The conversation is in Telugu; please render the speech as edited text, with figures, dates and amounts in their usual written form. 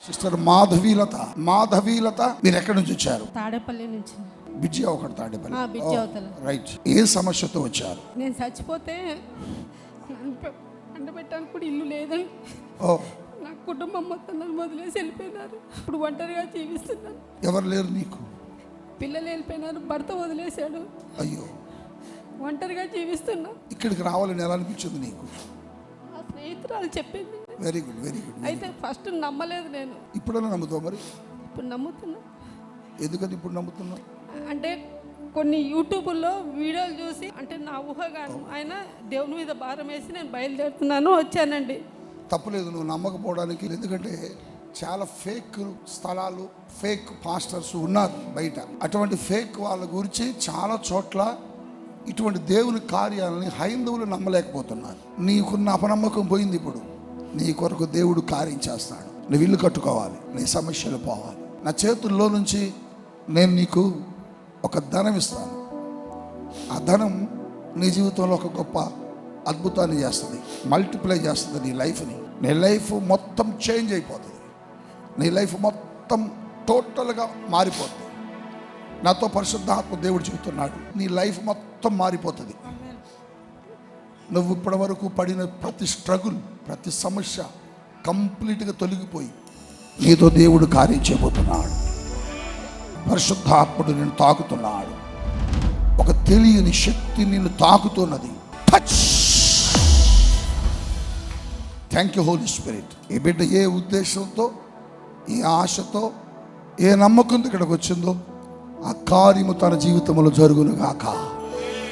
సిస్టర్ మాధవీలత మీరు ఎక్కడి నుంచి వచ్చారు? తాడేపల్లి నుంచి. బిడ్జి ఒకటి తాడేపల్లి. బిడ్జి అవతల. రైట్. ఏ సమస్యతో వచ్చారు? నేను చచ్చిపోతే అండబెట్టడానికి కూడా ఇల్లు లేదండి. నా కుటుంబం మొత్తం నన్ను వదిలేసి వెళ్ళిపోయినారు. ఇప్పుడు ఒంటరిగా జీవిస్తున్నాను. ఎవరు లేరు నీకు? పిల్లలు వెళ్ళిపోయినారు, భర్త వదిలేశాడు. అయ్యో, ఒంటరిగా జీవిస్తున్నా. ఇక్కడికి రావాలని ఎలా అనిపించింది నీకు? ఆ స్నేహితురాలు చెప్పింది. Very good, very good. అయితే ఫస్ట్ నమ్మలేదు నేను. ఇప్పుడైనా నమ్ముతావు? మరి ఇప్పుడు నమ్ముతున్నా. ఎందుకని ఇప్పుడు నమ్ముతున్నావు? అంటే కొన్ని యూట్యూబ్లో వీడియోలు చూసి, అంటే నా ఊహగాను ఆయన దేవుని మీద భారం వేసి నేను బయలుదేరుతున్నాను వచ్చానండి. తప్పులేదు నువ్వు నమ్మకపోవడానికి. ఎందుకంటే చాలా ఫేక్ స్థలాలు, ఫేక్ పాస్టర్స్ ఉన్నారు బయట. అటువంటి ఫేక్ వాళ్ళ గురించి చాలా చోట్ల ఇటువంటి దేవుని కార్యాలని హైందవులు నమ్మలేకపోతున్నారు. నీకున్న అపనమ్మకం పోయింది. ఇప్పుడు నీ కొరకు దేవుడు కార్యం చేస్తాడు. నువ్వు ఇల్లు కట్టుకోవాలి, నీ సమస్యలు పోవాలి. నా చేతుల్లో నుంచి నేను నీకు ఒక ధనం ఇస్తాను. ఆ ధనం నీ జీవితంలో ఒక గొప్ప అద్భుతాన్ని చేస్తుంది, మల్టిప్లై చేస్తుంది నీ లైఫ్ని. నీ లైఫ్ మొత్తం చేంజ్ అయిపోతుంది. నీ లైఫ్ మొత్తం టోటల్గా మారిపోతుంది. నాతో పరిశుద్ధాత్మ దేవుడు చెబుతున్నాడు, నీ లైఫ్ మొత్తం మారిపోతుంది. నువ్వు ఇప్పటి వరకు పడిన ప్రతి స్ట్రగుల్, ప్రతి సమస్య కంప్లీట్గా తొలగిపోయి నీతో దేవుడు కార్యం చేయబోతున్నాడు. పరిశుద్ధాత్ముడు నిన్ను తాకుతున్నాడు. ఒక తెలియని శక్తి నిన్ను తాకుతున్నది. Touch. Thank you Holy Spirit. ఈ బిడ్డ ఏ ఉద్దేశంతో, ఏ ఆశతో, ఏ నమ్మకంతో ఇక్కడికి వచ్చిందో ఆ కార్యము తన జీవితంలో జరుగును గాక.